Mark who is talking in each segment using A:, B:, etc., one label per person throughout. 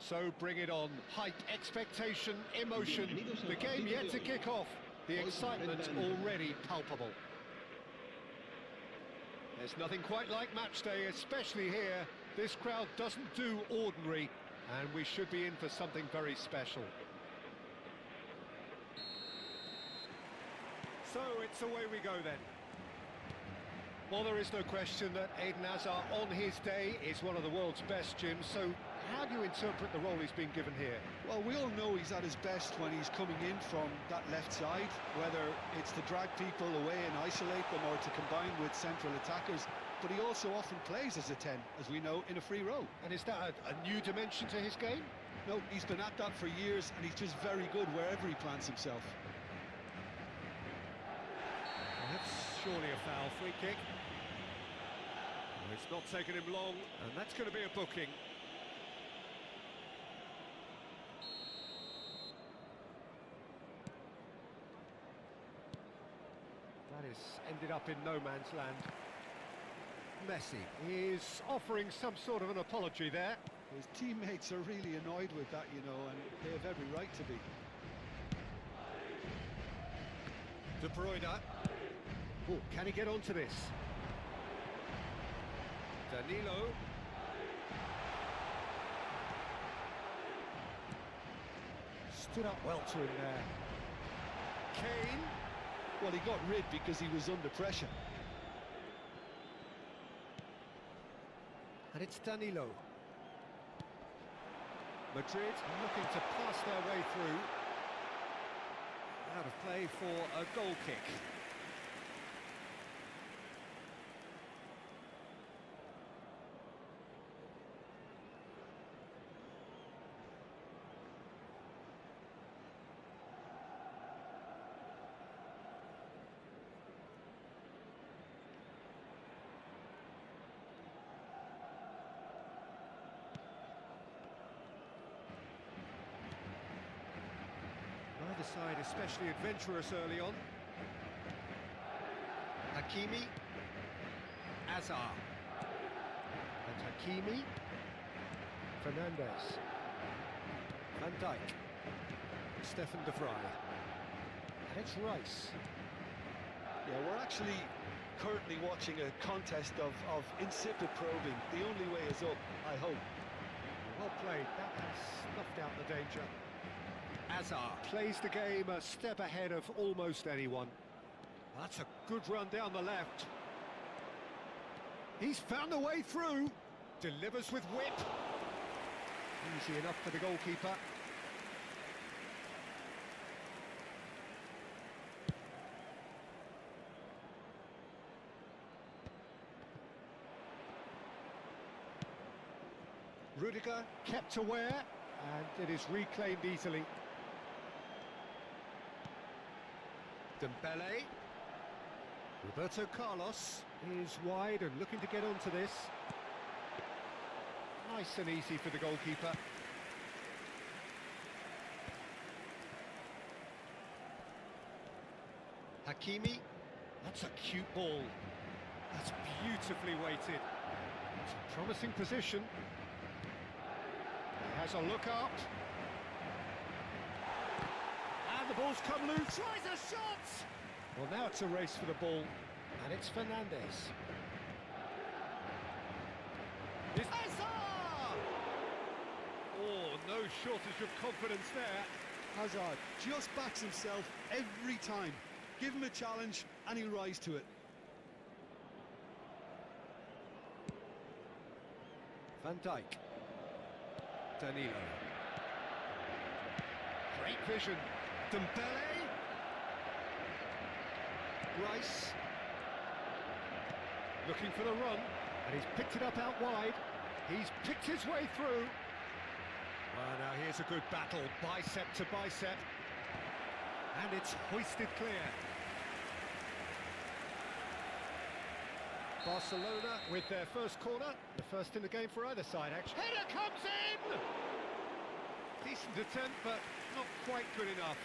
A: So bring it on. Hype, expectation, emotion. The game yet to kick off. The excitement already palpable. There's nothing quite like match day, especially here. This crowd doesn't do ordinary, and we should be in for something very special. So it's away we go then. Well, there is no question that Eden Hazard on his day is one of the world's best, Jim, so how do you interpret the role he's been given here?
B: Well, we all know he's at his best when he's coming in from that left side, whether it's to drag people away and isolate them or to combine with central attackers, but he also often plays as a 10, as we know, in a free role.
A: And is that a new dimension to his game?
B: No, he's been at that for years, and he's just very good wherever he plants himself.
A: That's surely a foul. Free kick. It's not taken him long, and that's going to be a booking. That is ended up in no man's land. Messi is offering some sort of an apology there.
B: His teammates are really annoyed with that, you know, and they have every right to be.
A: De Bruyne. Oh, can he get onto this? Danilo. Stood up well to him there. Kane.
B: Well, he got rid because he was under pressure.
A: And it's Danilo. Madrid looking to pass their way through. Out of play for a goal kick. Neither side especially adventurous early on. Hakimi. Hazard. And Hakimi. Fernandes. Van Dijk. Stefan de Vrij. And it's Rice.
B: Yeah, we're actually currently watching a contest of insipid probing. The only way is up, I hope.
A: Well played. That has snuffed out the danger. Hazard plays the game a step ahead of almost anyone. That's a good run down the left. He's found a way through. Delivers with whip. Easy enough for the goalkeeper. Rudiger kept aware, and it is reclaimed easily. Dembele. Roberto Carlos is wide and looking to get onto this. Nice and easy for the goalkeeper. Hakimi. That's a cute ball. That's beautifully weighted. It's a promising position. He has a look up. And the ball's come loose. Tries a shot! Well, now it's a race for the ball. And it's Fernandes. It's Hazard! Oh, no shortage of confidence there.
B: Hazard just backs himself every time. Give him a challenge and he'll rise to it.
A: Van Dijk. Danilo. Great vision. Dembele. Rice. Looking for the run, and he's picked it up out wide. He's picked his way through. Well, now here's a good battle, bicep to bicep. And it's hoisted clear. Barcelona with their first corner, the first in the game for either side, actually. Header comes in! Decent attempt, but not quite good enough.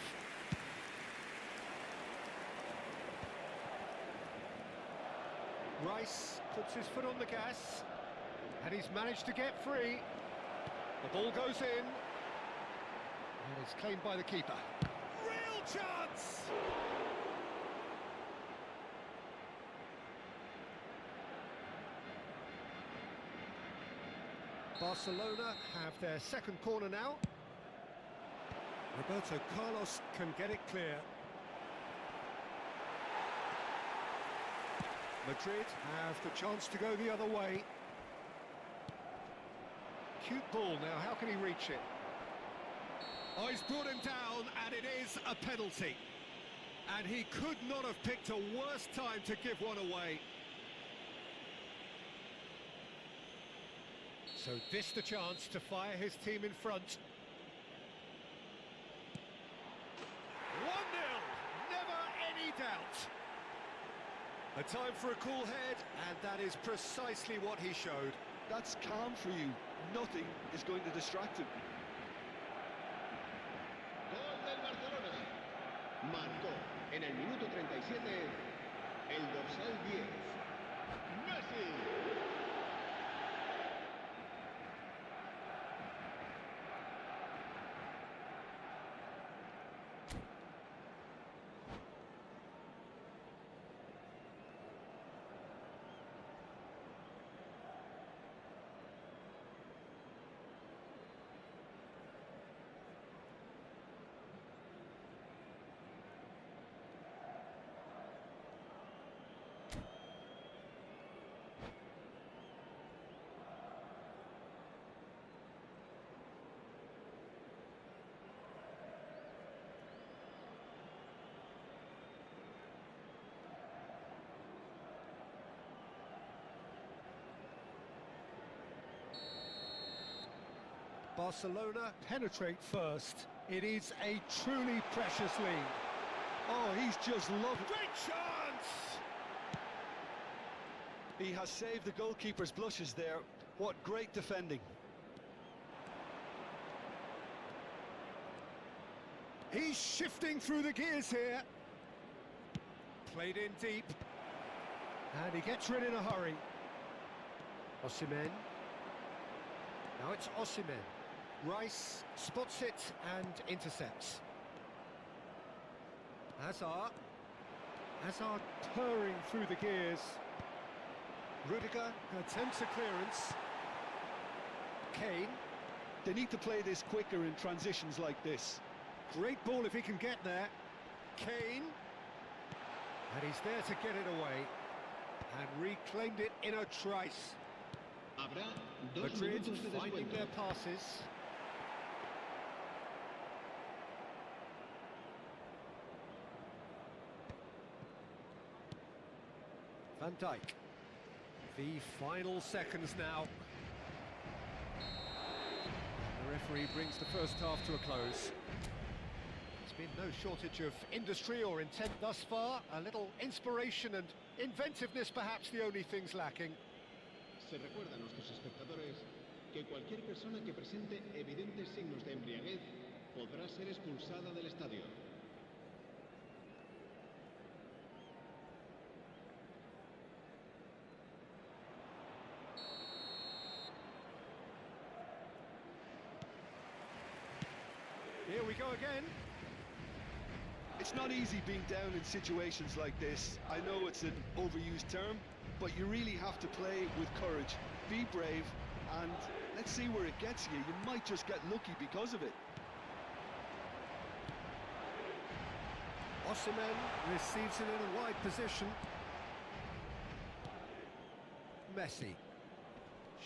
A: Rice puts his foot on the gas, and he's managed to get free. The ball goes in. And it's claimed by the keeper. Real chance! Barcelona have their second corner now. Roberto Carlos can get it clear. Madrid have the chance to go the other way. Cute ball now, how can he reach it? Oh, he's brought him down, and it is a penalty. And he could not have picked a worse time to give one away. So this the chance to fire his team in front. 1-0, never any doubt. A time for a cool head, and that is precisely what he showed.
B: That's calm for you. Nothing is going to distract him.
C: Gol del Barcelona. Marcó en el minuto 37 el dorsal 10. Messi.
A: Barcelona penetrate first. It is a truly precious lead.
B: Oh, he's just lovely.
A: Great chance!
B: He has saved the goalkeeper's blushes there. What great defending.
A: He's shifting through the gears here. Played in deep. And he gets rid in a hurry. Osimhen. Now it's Osimhen. Rice spots it and intercepts. Hazard purring through the gears. Rudiger attempts a clearance. Kane.
B: They need to play this quicker in transitions like this.
A: Great ball if he can get there. Kane. And he's there to get it away. And reclaimed it in a trice. Madrid finding their passes. Van Dijk. The final seconds now. The referee brings the first half to a close. There's been no shortage of industry or intent thus far. A little inspiration and inventiveness perhaps the only things lacking.
C: Se recuerda a nuestros espectadores que cualquier persona que presente evidentes signos de embriaguez podrá ser expulsada del estadio.
A: Here we go again.
B: It's not easy being down in situations like this. I know it's an overused term, but you really have to play with courage. Be brave, and let's see where it gets you. You might just get lucky because of it.
A: Osimhen receives it in a wide position. Messi.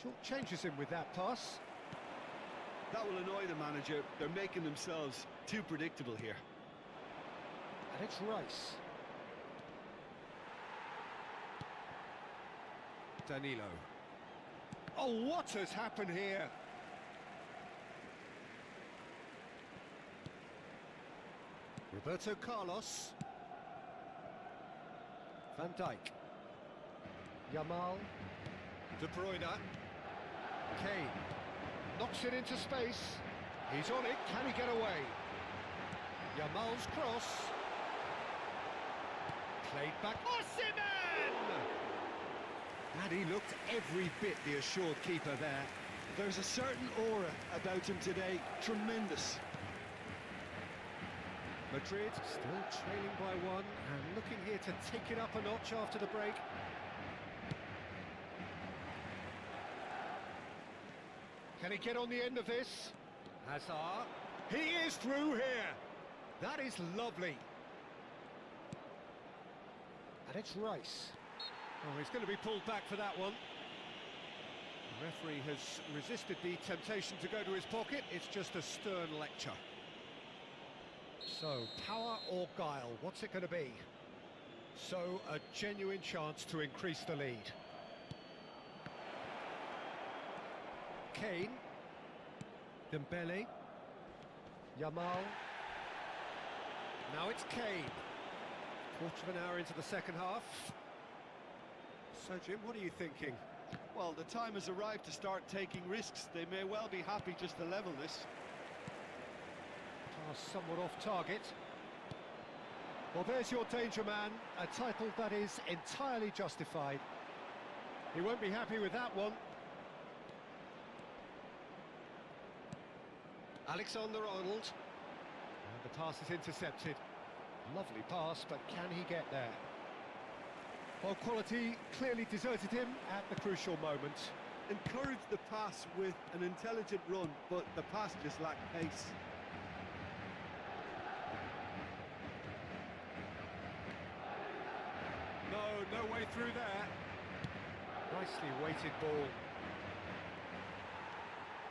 A: Short changes him with that pass.
B: That will annoy the manager. They're making themselves too predictable here.
A: And it's Rice. Danilo. Oh, what has happened here? Roberto Carlos. Van Dijk. Yamal. De Bruyne. Kane. Knocks it into space. He's on it. Can he get away? Yamal's cross. Played back. Osimhen! And he looked every bit the assured keeper there.
B: There's a certain aura about him today, tremendous.
A: Madrid still trailing by one and looking here to take it up a notch after the break. Can he get on the end of this? Hazard. He is through here. That is lovely. And it's Rice. Oh, he's going to be pulled back for that one. The referee has resisted the temptation to go to his pocket. It's just a stern lecture. So, power or guile, what's it going to be? So, a genuine chance to increase the lead. Kane. Dembele. Yamal. Now it's Kane. Quarter of an hour into the second half. So, Jim, what are you thinking?
B: Well, the time has arrived to start taking risks. They may well be happy just to level this.
A: Pass somewhat off target. Well, there's your danger man, a title that is entirely justified. He won't be happy with that one. Alexander-Arnold. And the pass is intercepted. Lovely pass, but can he get there? Well, quality clearly deserted him at the crucial moment.
B: Encouraged the pass with an intelligent run, but the pass just lacked pace.
A: No way through there. Nicely weighted ball.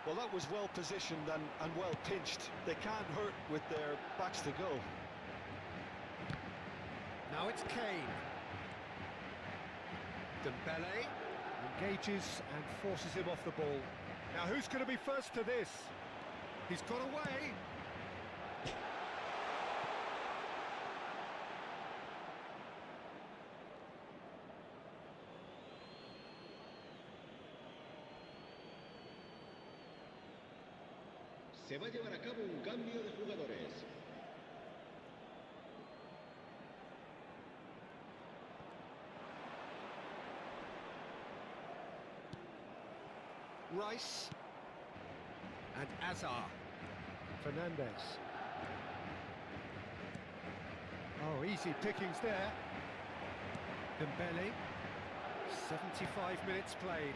B: Well, that was well positioned and well pinched. They can't hurt with their backs to go.
A: Now it's Kane. Dembele engages and forces him off the ball. Now who's going to be first to this? He's got away.
C: Se va a llevar a cabo un cambio de jugadores.
A: Rice and Hazard. Fernandez. Oh, easy pickings there. Dembele. 75 minutes played.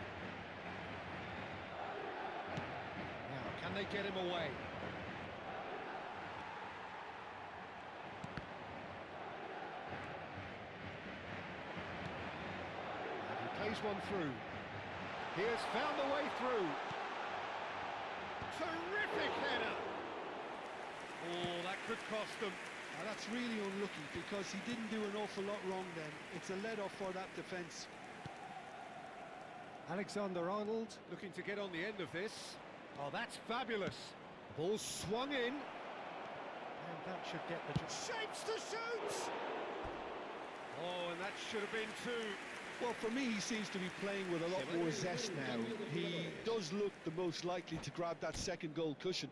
A: Now, can they get him away? And he plays one through. He has found a way through. Terrific header! Oh, that could cost them.
B: Now, that's really unlucky because he didn't do an awful lot wrong then. It's a let-off for that defence.
A: Alexander-Arnold looking to get on the end of this. Oh, that's fabulous. Ball swung in. And that should get the... Shapes to shoot! Oh, and that should have been two.
B: Well, for me, he seems to be playing with a lot more zest now. He does look the most likely to grab that second goal cushion.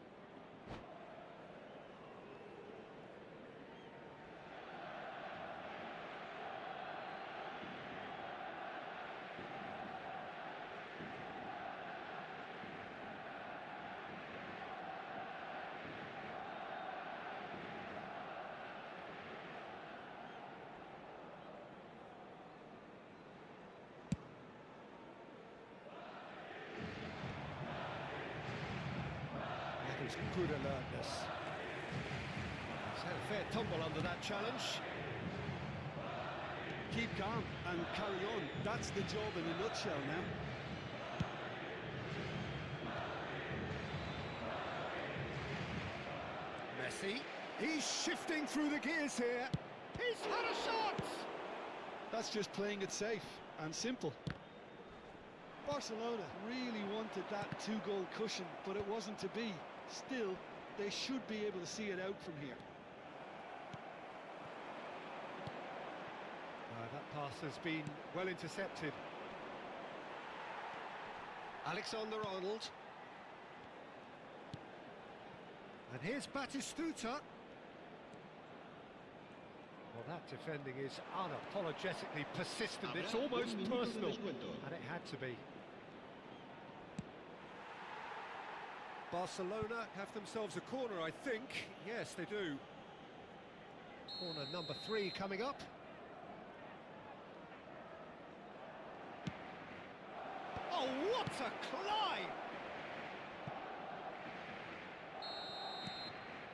A: Good alertness. He's had a fair tumble under that challenge.
B: Keep calm and carry on. That's the job in a nutshell now.
A: Messi. He's shifting through the gears here. He's had a shot!
B: That's just playing it safe and simple. Barcelona really wanted that two-goal cushion, but it wasn't to be. Still, they should be able to see it out from here.
A: That pass has been well intercepted. Alexander-Arnold. And here's Batistuta. Well, that defending is unapologetically persistent. It's almost personal. And it had to be. Barcelona have themselves a corner, I think. Yes, they do. Corner number 3 coming up. Oh, what a climb!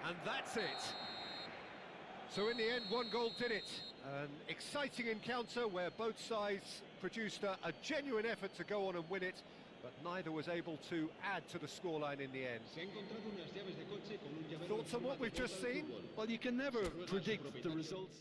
A: And that's it. So in the end, 1 goal did it. An exciting encounter where both sides produced a genuine effort to go on and win it, but neither was able to add to the scoreline in the end. Thoughts on what we've just seen?
B: Well, you can never predict the results.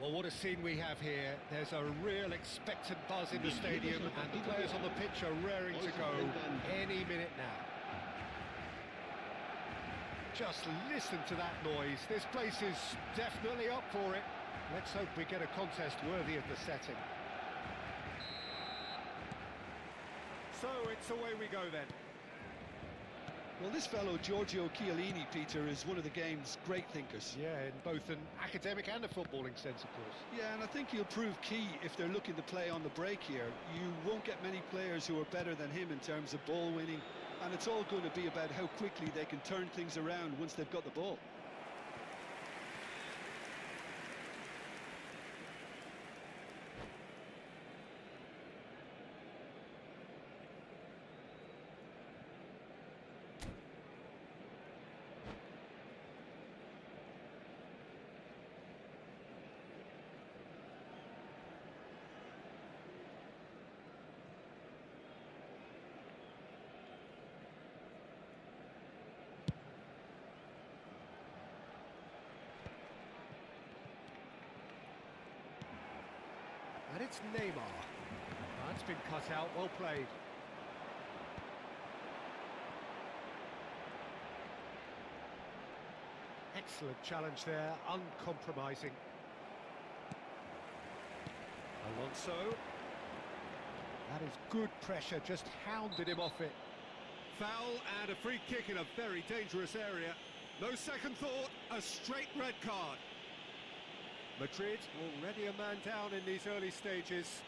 A: Well, what a scene we have here. There's a real expectant buzz in the stadium, and the players on the pitch are raring to go any minute now. Just listen to that noise. This place is definitely up for it. Let's hope we get a contest worthy of the setting. So it's away we go then.
B: Well, this fellow, Giorgio Chiellini, Peter, is one of the game's great thinkers.
A: Yeah, in both an academic and a footballing sense, of course.
B: Yeah, and I think he'll prove key if they're looking to play on the break here. You won't get many players who are better than him in terms of ball winning, and it's all going to be about how quickly they can turn things around once they've got the ball.
A: And it's Neymar. That's been cut out, well played. Excellent challenge there, uncompromising. Alonso. That is good pressure, just hounded him off it. Foul and a free kick in a very dangerous area. No second thought, a straight red card. Madrid already a man down in these early stages.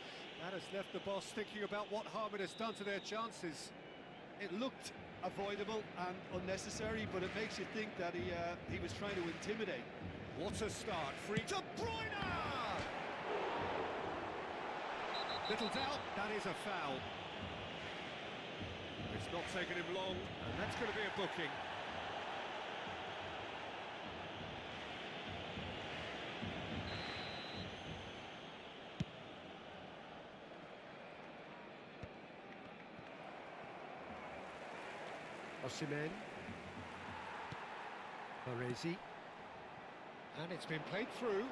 A: That has left the boss thinking about what harm it has done to their chances.
B: It looked avoidable and unnecessary, but it makes you think that he was trying to intimidate.
A: What a start, free De Bruyne! Little doubt, that is a foul. It's not taken him long, and that's going to be a booking. Osimhen. Baresi. And it's been played through.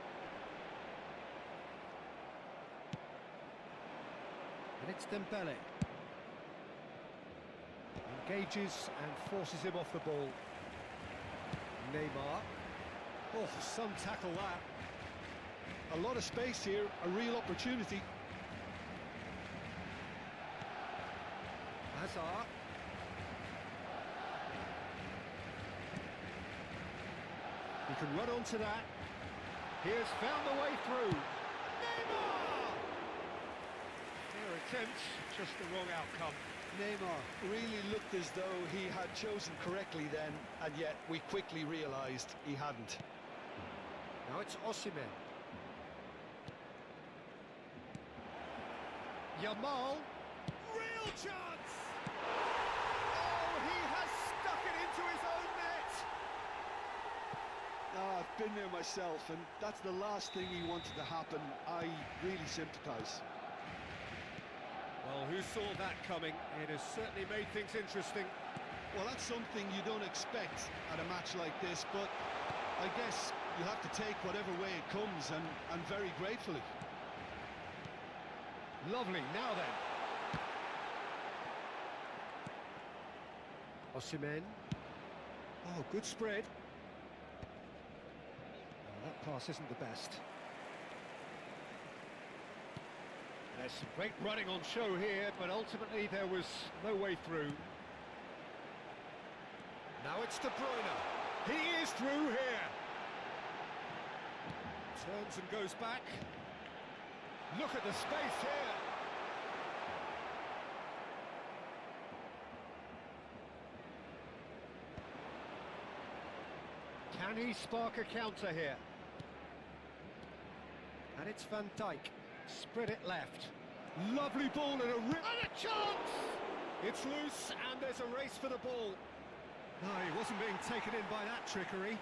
A: And it's Dembele. Engages and forces him off the ball. Neymar. Oh, some tackle that.
B: A lot of space here, a real opportunity.
A: Hazard. He can run onto that. He has found the way through. Neymar! Their attempt, just the wrong outcome.
B: Neymar really looked as though he had chosen correctly then, and yet we quickly realised he hadn't.
A: Now it's Osimhen. Yamal. Real chance! Oh, he has stuck it into his own net!
B: I've been there myself, and that's the last thing he wanted to happen. I really sympathise.
A: Well, who saw that coming? It has certainly made things interesting.
B: Well, that's something you don't expect at a match like this, but I guess you have to take whatever way it comes, and very gratefully.
A: Lovely, now then. Osimhen. Oh, good spread. Oh, that pass isn't the best. There's some great running on show here, but ultimately there was no way through. Now it's De Bruyne. He is through here. Turns and goes back. Look at the space here. Can he spark a counter here? And it's Van Dijk. Spread it left. Lovely ball and a rip. And a chance! It's loose and there's a race for the ball. No, he wasn't being taken in by that trickery.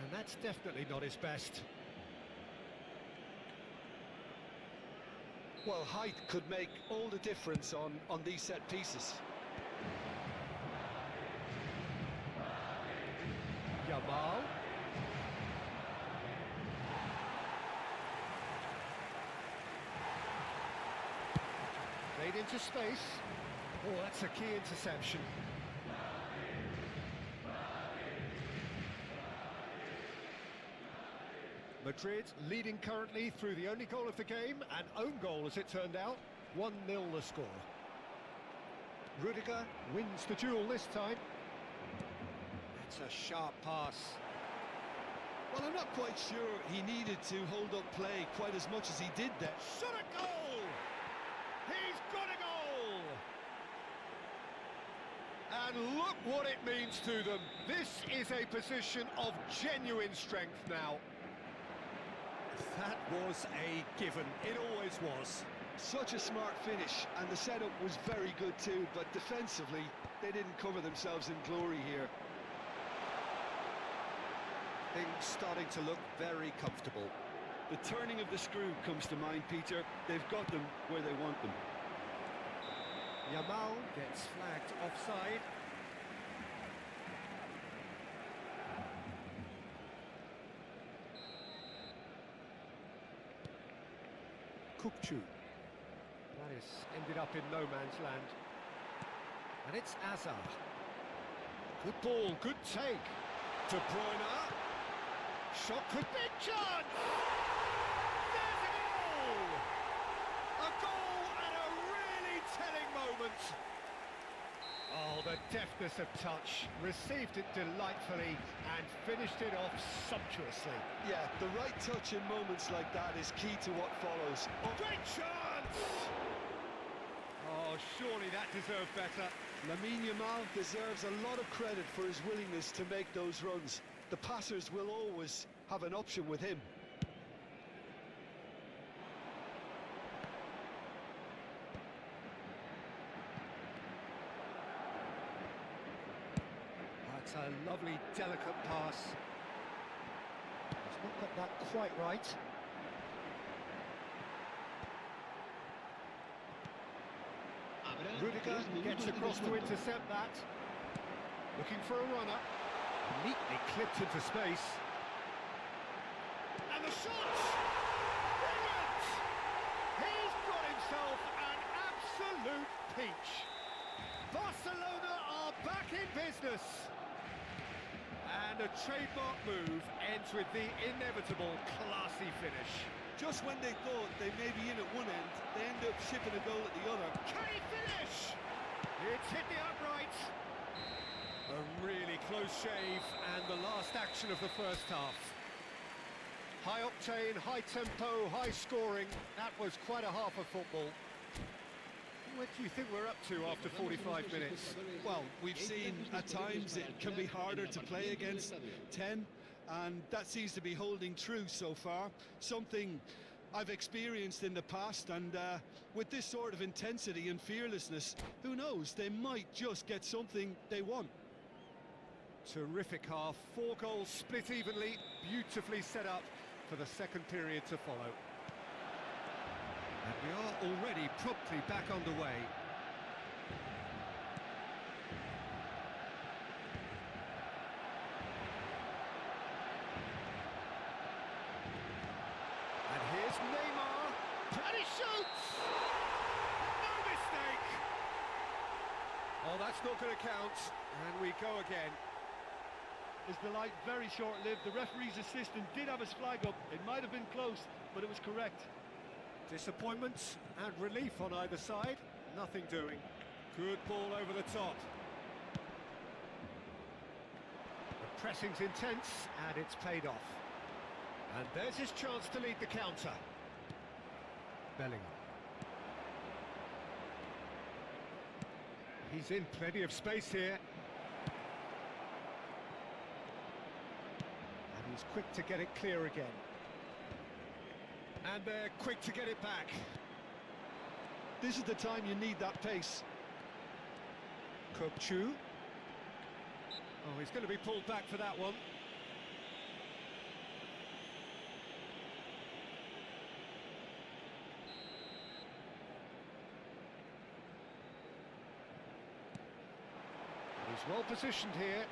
A: And that's definitely not his best.
B: Well, height could make all the difference on these set pieces.
A: Yamal. Played into space. Oh, that's a key interception. Madrid leading currently through the only goal of the game, an own goal as it turned out. 1-0 the score. Rudiger wins the duel this time. That's a sharp pass.
B: Well, I'm not quite sure he needed to hold up play quite as much as he did there.
A: Shot a goal! He's got a goal! And look what it means to them. This is a position of genuine strength now. That was a given. It always was.
B: Such a smart finish, and the setup was very good too, but defensively, they didn't cover themselves in glory here.
A: Things starting to look very comfortable.
B: The turning of the screw comes to mind, Peter. They've got them where they want them.
A: Yamal gets flagged offside. Kukçu. That is ended up in no man's land. And it's Azar. Good ball, good take. De Bruyne. Shot could be a chance! There's a goal! A goal at a really telling moment. Oh, the deftness of touch. Received it delightfully and finished it off sumptuously.
B: Yeah, the right touch in moments like that is key to what follows.
A: Oh, great chance! Oh, surely that deserved better.
B: Lamine Yamal deserves a lot of credit for his willingness to make those runs. The passers will always have an option with him.
A: That's a lovely, delicate pass. He's not got that quite right. Rudiger gets across to intercept that. Looking for a runner. Neatly clipped into space. And the shot! Brilliant! He's got himself an absolute peach. Barcelona are back in business. And a trademark move ends with the inevitable classy finish.
B: Just when they thought they may be in at one end, they end up shipping a goal at the other.
A: Can he finish? It's hit the upright. A really close shave and the last action of the first half. High octane, high tempo, high scoring. That was quite a half of football. What do you think we're up to after 45 minutes?
B: Well, we've seen at times it can be harder to play against 10, and that seems to be holding true so far. Something I've experienced in the past, and with this sort of intensity and fearlessness, who knows, they might just get something they want.
A: Terrific half, 4 goals split evenly, beautifully set up for the second period to follow. And we are already promptly back underway. And here's Neymar, and he shoots! No mistake! Oh, that's not going to count, and we go again.
D: His delight very short-lived. The referee's assistant did have his flag up. It might have been close, but it was correct.
A: Disappointment and relief on either side. Nothing doing. Good ball over the top. The pressing's intense and it's paid off. And there's his chance to lead the counter. Bellingham. He's in plenty of space here. He's quick to get it clear again. And they're quick to get it back.
B: This is the time you need that pace.
A: Kupchu. Oh, he's going to be pulled back for that one. He's well positioned here.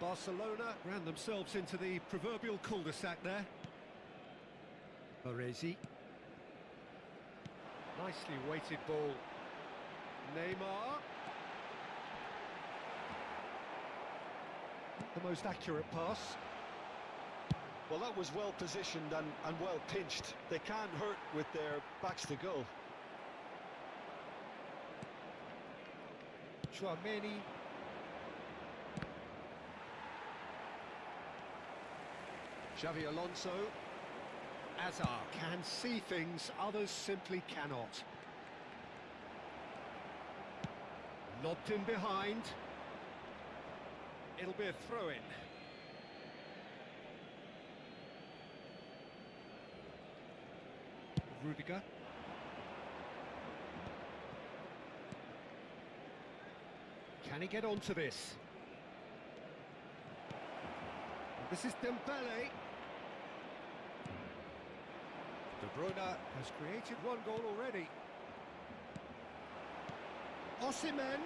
A: Barcelona ran themselves into the proverbial cul-de-sac there. Baresi. Nicely weighted ball. Neymar. The most accurate pass.
B: Well, that was well positioned and well pinched. They can't hurt with their backs to goal.
A: Chouameni. Xavi Alonso. Azar can see things others simply cannot. Lobbed in behind. It'll be a throw-in. Rudiger. Can he get onto this? This is Dembele. De Bruyne has created one goal already. Osimhen.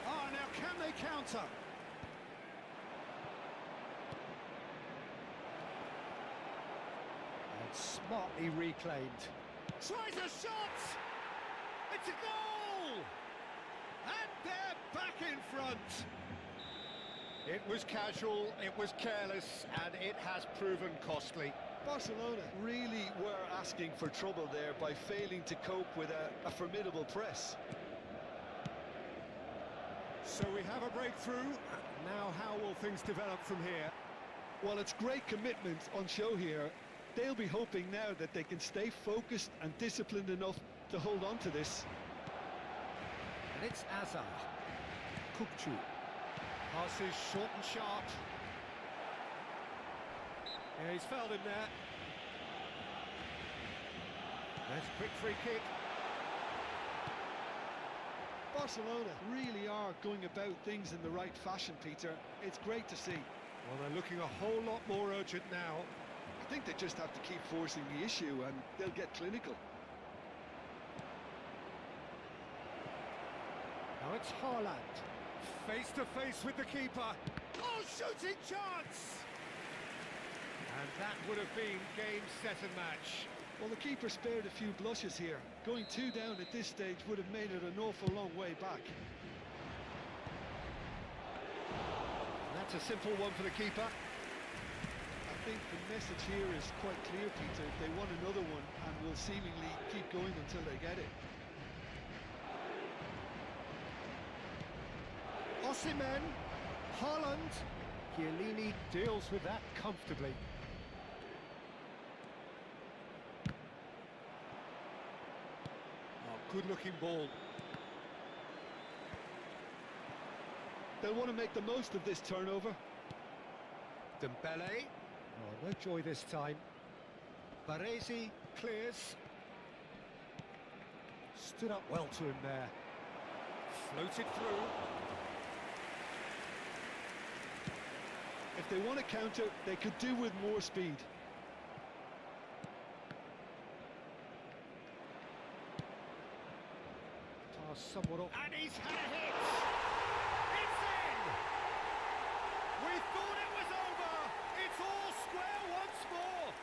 A: Ah, now can they counter? And smartly reclaimed. Tries a shot! It's a goal! And they're back in front. It was casual, it was careless, and it has proven costly.
B: Barcelona really were asking for trouble there by failing to cope with a formidable press.
A: So we have a breakthrough. Now how will things develop from here?
B: Well, it's great commitment on show here. They'll be hoping now that they can stay focused and disciplined enough to hold on to this.
A: And it's Azar. Kupchu. Passes short and sharp. Yeah, he's fouled him there. Nice quick free kick.
B: Barcelona really are going about things in the right fashion, Peter. It's great to see.
A: Well, they're looking a whole lot more urgent now.
B: I think they just have to keep forcing the issue and they'll get clinical.
A: Now it's Haaland. Face to face with the keeper. Oh, shooting chance! And that would have been game, set and match.
B: Well, the keeper spared a few blushes here. Going 2 down at this stage would have made it an awful long way back.
A: That's a simple one for the keeper.
B: I think the message here is quite clear, Peter. They want another one and will seemingly keep going until they get it.
A: Osimhen, Haaland. Chiellini deals with that comfortably. Oh, good-looking ball.
B: They'll want to make the most of this turnover.
A: Dembele. Oh, no joy this time. Baresi clears. Stood up well to him there. Floated through.
B: If they want to counter, they could do with more speed.
A: Pass somewhat off. And he's had a hit! It's in! We thought it was over! It's all square once more!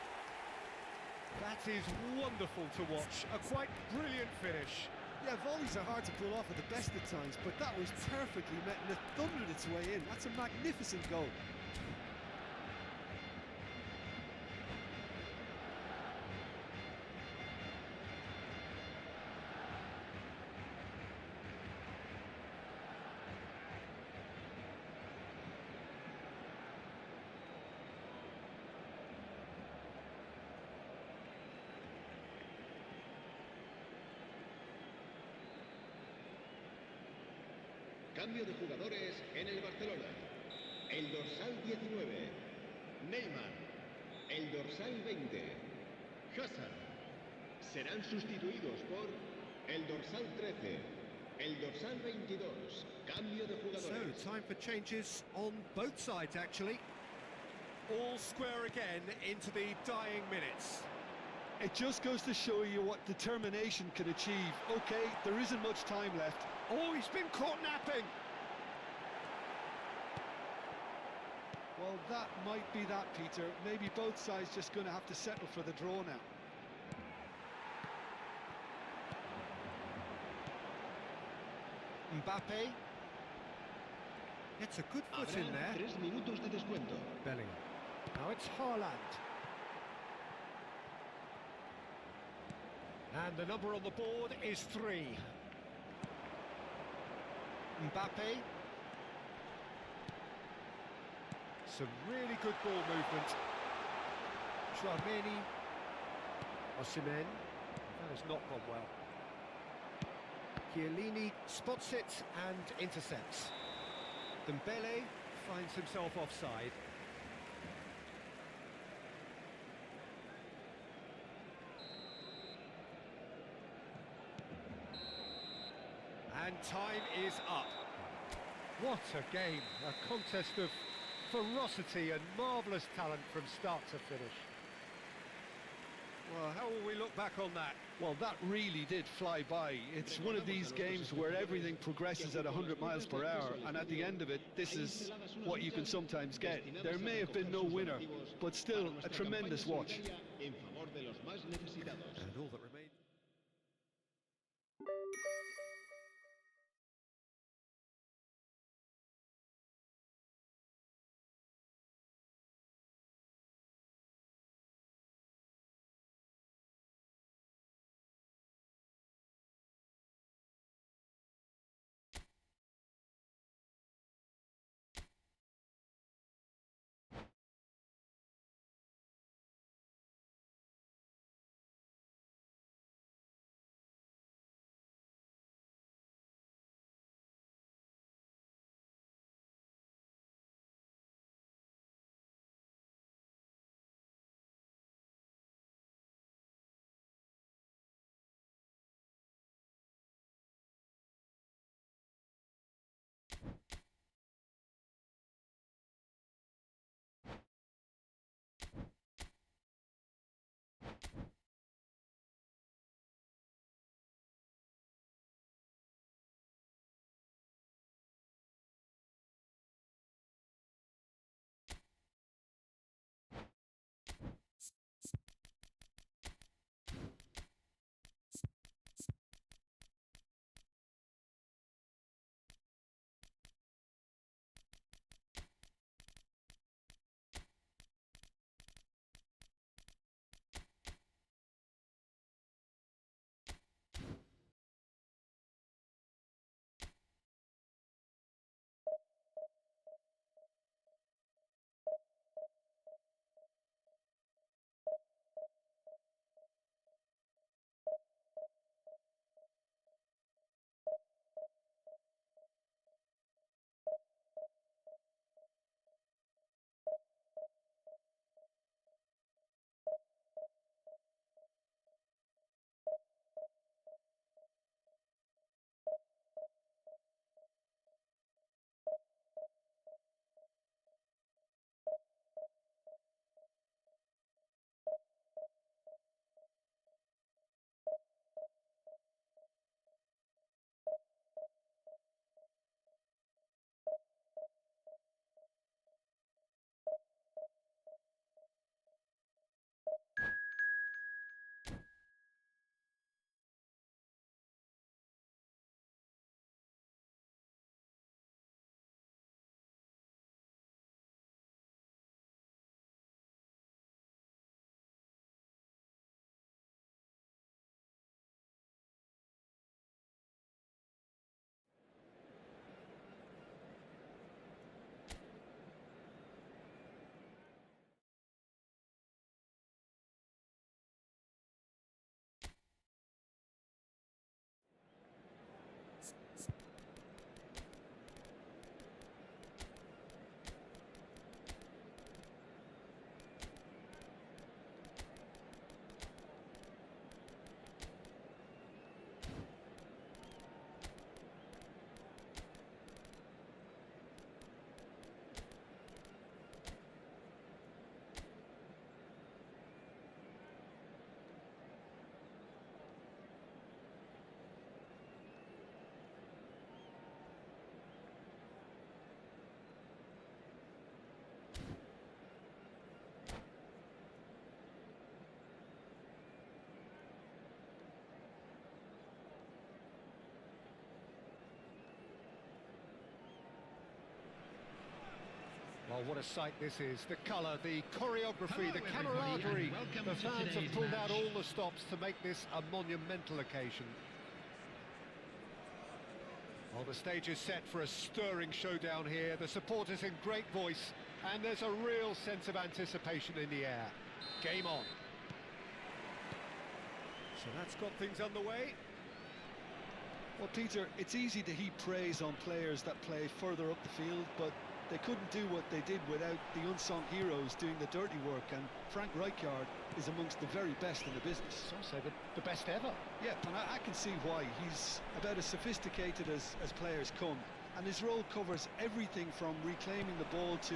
A: That is wonderful to watch. A quite brilliant finish.
B: Yeah, volleys are hard to pull off at the best of times, but that was perfectly met and it thundered its way in. That's a magnificent goal.
C: Cambio de jugadores en el Barcelona. El dorsal 19, Neymar. El dorsal 20, Hazard. Serán sustituidos por el dorsal 13, el dorsal 22. Cambio de jugadores.
A: So, time for changes on both sides, actually. All square again into the dying minutes.
B: It just goes to show you what determination can achieve. Okay, there isn't much time left.
A: Oh, he's been caught napping.
B: Well, that might be that, Peter. Maybe both sides just going to have to settle for the draw now.
A: Mbappe. It's a good foot in
C: Habrá
A: there.
C: 3 minutos de descuento.
A: Bellingham. Now it's Haaland. And the number on the board is 3. Mbappe. Some really good ball movement. Chouameni. Osimhen. That has not gone well. Chiellini spots it and intercepts. Dembele finds himself offside. And time is up. What a game, a contest of ferocity and marvellous talent from start to finish. Well, how will we look back on that?
B: Well, that really did fly by. It's one of these games where everything progresses at 100 miles per hour, and at the end of it, this is what you can sometimes get. There may have been no winner, but still a tremendous watch.
C: En favor de los más necesitados.
A: And all that remains. Well, what a sight this is. The colour, the choreography,
E: Hello,
A: the
E: everybody,
A: camaraderie.
E: and welcome
A: The
E: to
A: fans have
E: today's
A: pulled out
E: match.
A: all the stops to make this a monumental occasion. Well, the stage is set for a stirring showdown here. The supporters in great voice, and there's a real sense of anticipation in the air. Game on. So that's got things underway.
B: Well, Peter, it's easy to heap praise on players that play further up the field, but they couldn't do what they did without the unsung heroes doing the dirty work, and Frank Rijkaard is amongst the very best in the business.
A: Some say the best ever.
B: Yeah, and I can see why. He's about as sophisticated as players come, and his role covers everything from reclaiming the ball to,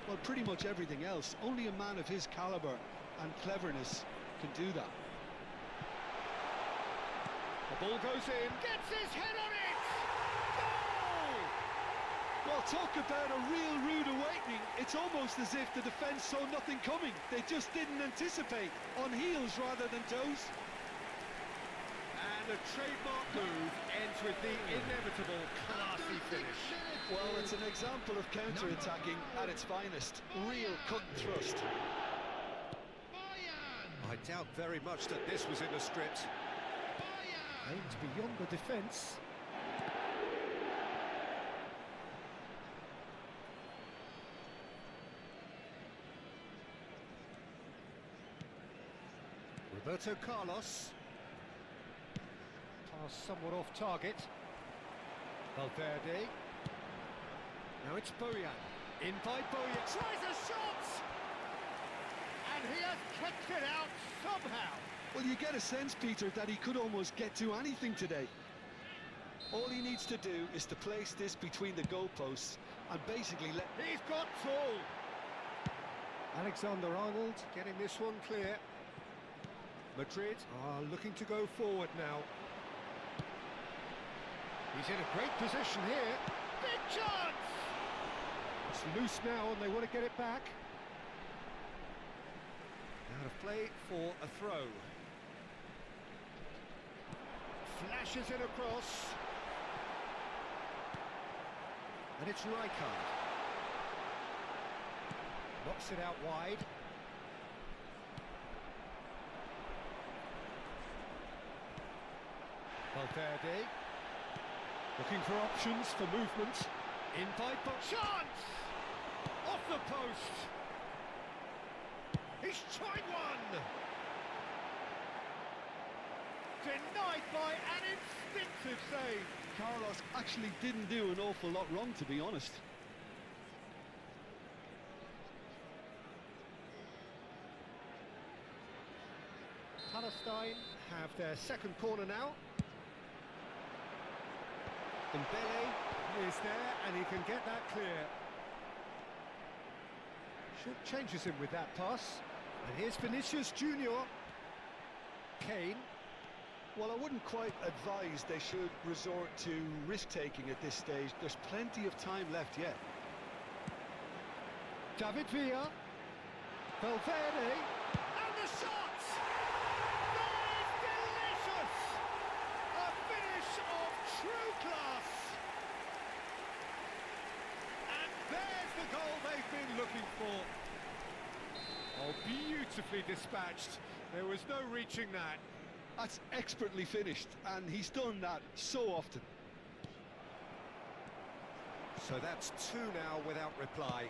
B: well, pretty much everything else. Only a man of his calibre and cleverness can do that.
A: The ball goes in, gets his head on it! Goal!
B: Well, talk about a real rude awakening. It's almost as if the defence saw nothing coming. They just didn't anticipate, on heels rather than toes.
A: And a trademark move ends with the inevitable classy finish.
B: Well, it's an example of counter-attacking at its finest. Real cut and thrust.
A: I doubt very much that this was in the script. Aims beyond the defence. Roberto Carlos. Pass somewhat off target. Valverde. Now it's Bojan. In by Bojan. Tries a shot! And he has kicked it out somehow.
B: Well, you get a sense, Peter, that he could almost get to anything today. All he needs to do is to place this between the goalposts and basically let...
A: He's got tall. Alexander-Arnold getting this one clear. Madrid are looking to go forward now. He's in a great position here. Big chance! It's loose now and they want to get it back. Now to play for a throw. Flashes it across. And it's Rijkaard. Knocks it out wide. Valverde. Looking for options for movement. In by chance! Off the post! He's tried one! Denied by an instinctive save.
B: Carlos actually didn't do an awful lot wrong, to be honest.
A: Palestine have their second corner now. Dembele is there and he can get that clear. Short changes him with that pass. And here's Vinicius Junior. Kane.
B: Well, I wouldn't quite advise they should resort to risk-taking at this stage. There's plenty of time left yet.
A: David Villa. Valverde. And the shot! That is delicious! A finish of true class! And there's the goal they've been looking for. Oh, beautifully dispatched. There was no reaching that.
B: That's expertly finished, and he's done that so often.
A: So that's two now without reply.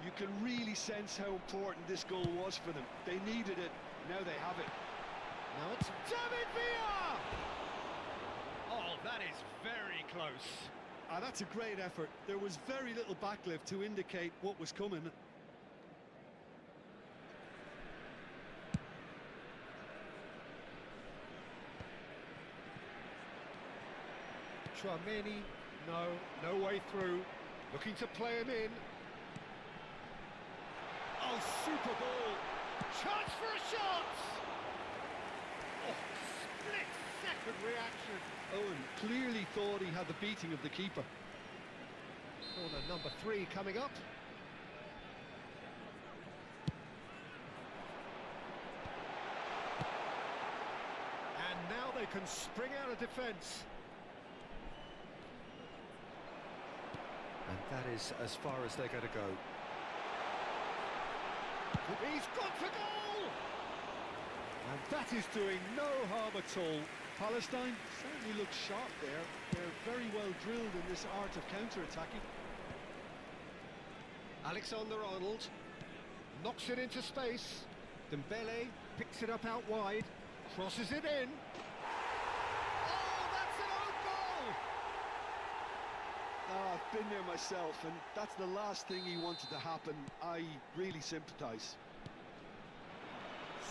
B: You can really sense how important this goal was for them. They needed it, now they have it.
A: Now it's David Villa! Oh, that is very close.
B: That's a great effort. There was very little backlift to indicate what was coming.
A: Chouameni, no way through. Looking to play him in. Oh, super ball. Chance for a shot! Oh, split-second reaction.
B: Owen clearly thought he had the beating of the keeper.
A: Corner number 3 coming up. And now they can spring out of defence. And that is as far as they're going to go. He's gone for goal! And that is doing no harm at all.
B: Palestine certainly look sharp there. They're very well drilled in this art of counter-attacking.
A: Alexander-Arnold knocks it into space. Dembele picks it up out wide, crosses it in. Oh, that's an own goal!
B: Oh, I've been there myself, and that's the last thing he wanted to happen. I really sympathise.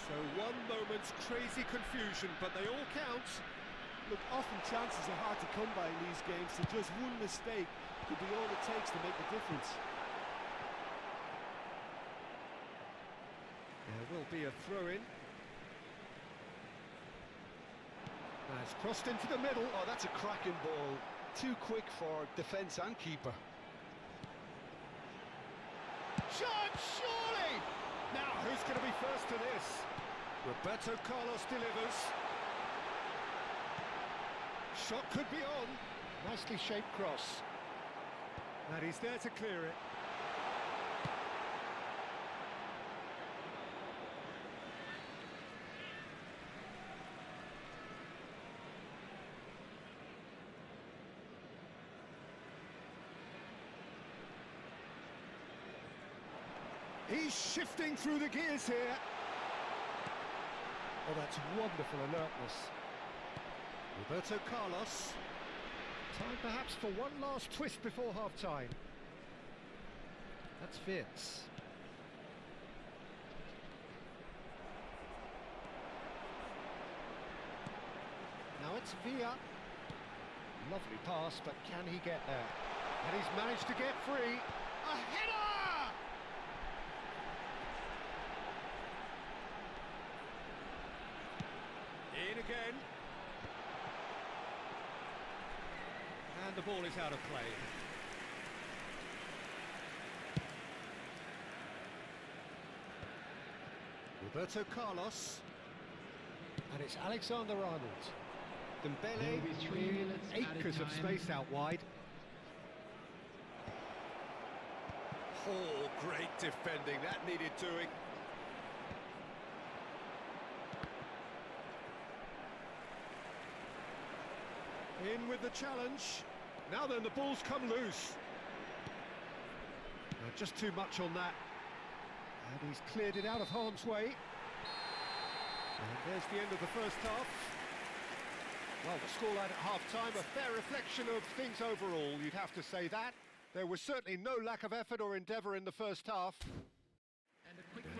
A: So one moment's crazy confusion, but they all count.
D: Look, often chances are hard to come by in these games, so just one mistake could be all it takes to make the difference.
A: There will be a throw-in. It's crossed into the middle.
B: Oh, that's a cracking ball. Too quick for defence and keeper.
A: Chance, surely! Now, who's going to be first to this? Roberto Carlos delivers. Shot could be on. Nicely shaped cross. And he's there to clear it. He's shifting through the gears here. Oh, that's wonderful alertness. Roberto Carlos. Time perhaps for one last twist before half-time. That's Vince. Now it's Villa. Lovely pass, but can he get there? And he's managed to get free. A header! In again. And the ball is out of play. Roberto Carlos. And it's Alexander-Arnold. Dembele, acres of space out wide. Oh, great defending. That needed doing. In with the challenge. Now then, the ball's come loose. Just too much on that. And he's cleared it out of harm's way. And there's the end of the first half. Well, the scoreline at half-time, a fair reflection of things overall, you'd have to say that. There was certainly no lack of effort or endeavour in the first half.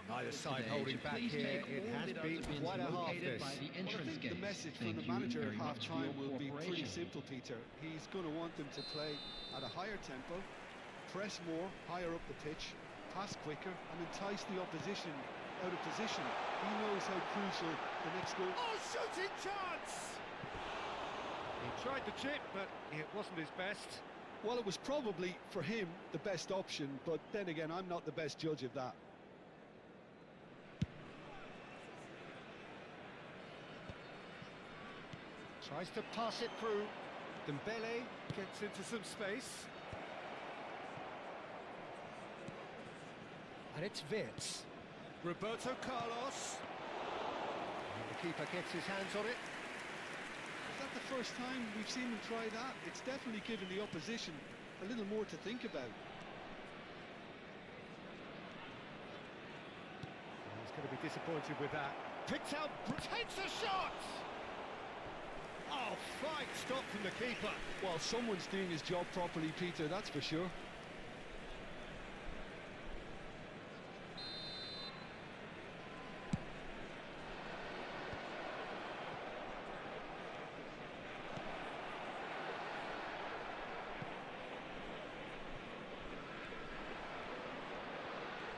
A: Neither side holding back here. It has been quite a half this.
B: Well, I think the message from the manager at half-time will be pretty simple, Peter. He's going to want them to play at a higher tempo, press more, higher up the pitch, pass quicker, and entice the opposition out of position. He knows how crucial the next goal...
A: Oh, shooting chance! He tried the chip, but it wasn't his best.
B: Well, it was probably, for him, the best option, but then again, I'm not the best judge of that.
A: Tries to pass it through. Dembele gets into some space. And it's Vince. Roberto Carlos. And the keeper gets his hands on it.
B: Is that the first time we've seen him try that? It's definitely given the opposition a little more to think about.
A: He's going to be disappointed with that. Picked out, takes a shot! Oh, fine stop from the keeper.
B: Well, someone's doing his job properly, Peter, that's for sure.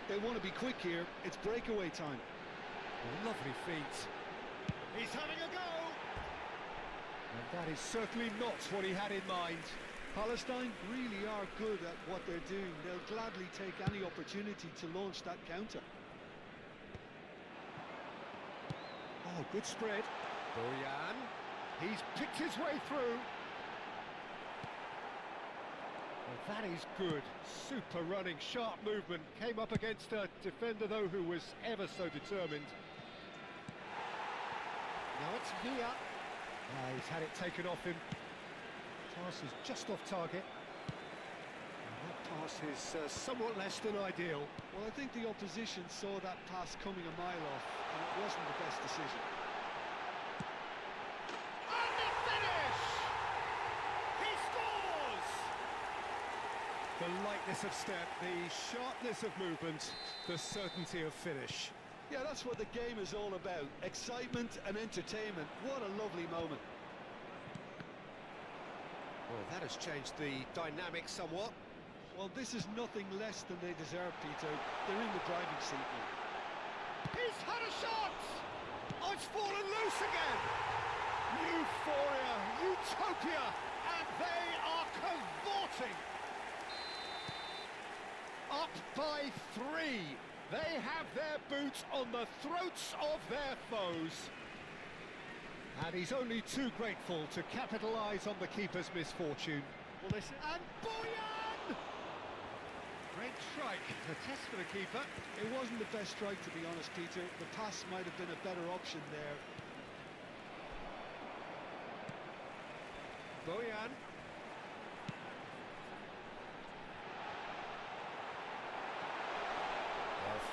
B: They want to be quick here. It's breakaway time.
A: Lovely feet. He's having a go! And that is certainly not what he had in mind.
B: Palestine really are good at what they're doing. They'll gladly take any opportunity to launch that counter.
A: Oh, good spread. Bojan. He's picked his way through. Well, That is good. Super running, sharp movement. Came up against a defender, though, who was ever so determined. Now it's Villa. He's had it taken off him. Pass is just off target. And that pass is somewhat less than ideal.
B: Well, I think the opposition saw that pass coming a mile off, and it wasn't the best decision.
A: And the finish! He scores! The lightness of step, the sharpness of movement, the certainty of finish.
B: Yeah, that's what the game is all about. Excitement and entertainment. What a lovely moment.
A: Well, that has changed the dynamic somewhat.
B: Well, this is nothing less than they deserve, Peter. They're in the driving seat now.
A: He's had a shot! Oh, it's fallen loose again! Euphoria, utopia, and they are cavorting! Up by 3. They have their boots on the throats of their foes. And he's only too grateful to capitalise on the keeper's misfortune.
D: Well, they said,
A: And Boyan! Great strike, a test for the keeper.
B: It wasn't the best strike, to be honest, Peter. The pass might have been a better option there.
A: Boyan.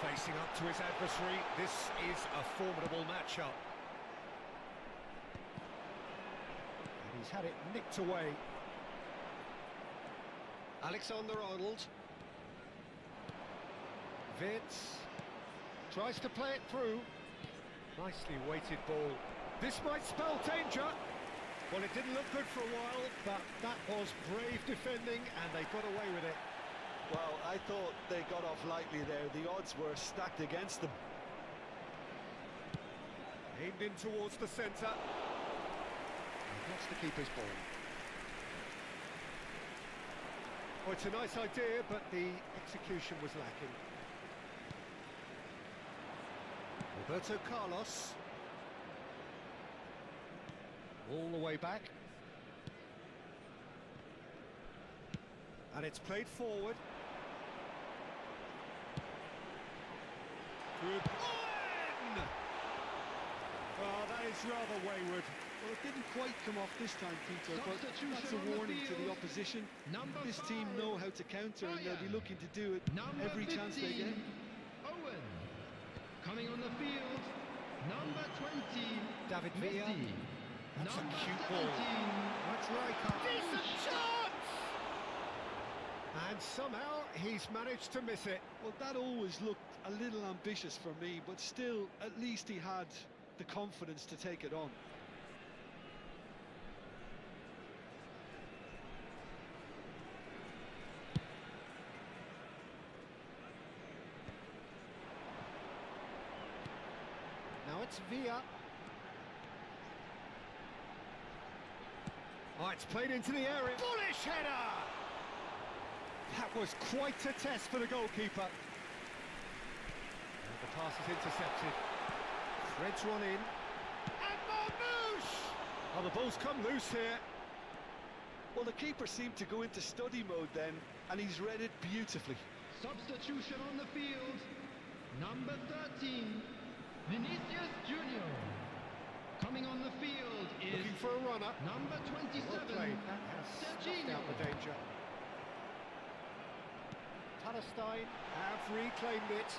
A: Facing up to his adversary, this is a formidable matchup. And he's had it nicked away. Alexander-Arnold. Vitz tries to play it through. Nicely weighted ball. This might spell danger. Well, it didn't look good for a while, but that was brave defending, and they got away with it.
B: Well, I thought they got off lightly there. The odds were stacked against them.
A: Aimed in towards the centre. That's the keeper's ball. Oh, it's a nice idea, but the execution was lacking. Roberto Carlos. All the way back. And it's played forward. Good. Owen! Oh, that is rather wayward.
B: Well, it didn't quite come off this time, Peter, but that's a warning to the opposition. This team know how to counter, and they'll be looking to do it every chance they get.
E: Owen. Coming on the field, number 20,
A: David Villa.
E: Messi.
A: That's a
E: Number
A: cute
E: 17,
A: ball. That's right. Decent chance! And somehow he's managed to miss it.
B: Well, that always looked a little ambitious for me, but still, at least he had the confidence to take it on.
A: Now it's Villa. Oh, it's played into the area. Bullish header! That was quite a test for the goalkeeper. And the pass is intercepted. Threads one in. And Marmouche! Oh, the ball's come loose here.
B: Well, the keeper seemed to go into study mode then, and he's read it beautifully.
E: substitution on the field, number 13, Vinicius Junior. Coming on the field is
A: Looking for a runner.
E: number 27,
A: Well played. That has snuffed
E: Serginho.
A: out the danger. Palestine have reclaimed it.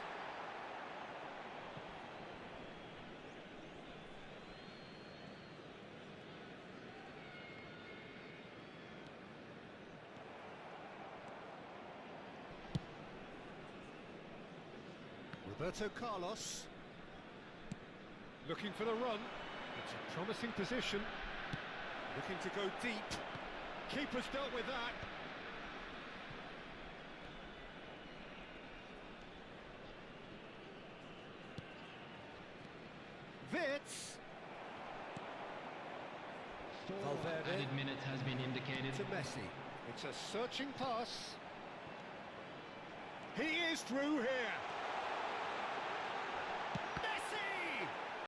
A: Roberto Carlos looking for the run. It's a promising position. Looking to go deep. Keeper's dealt with that. Vitz.
E: 4
A: Valverde.
E: added minutes has been indicated.
A: To Messi. It's a searching pass. He is through here.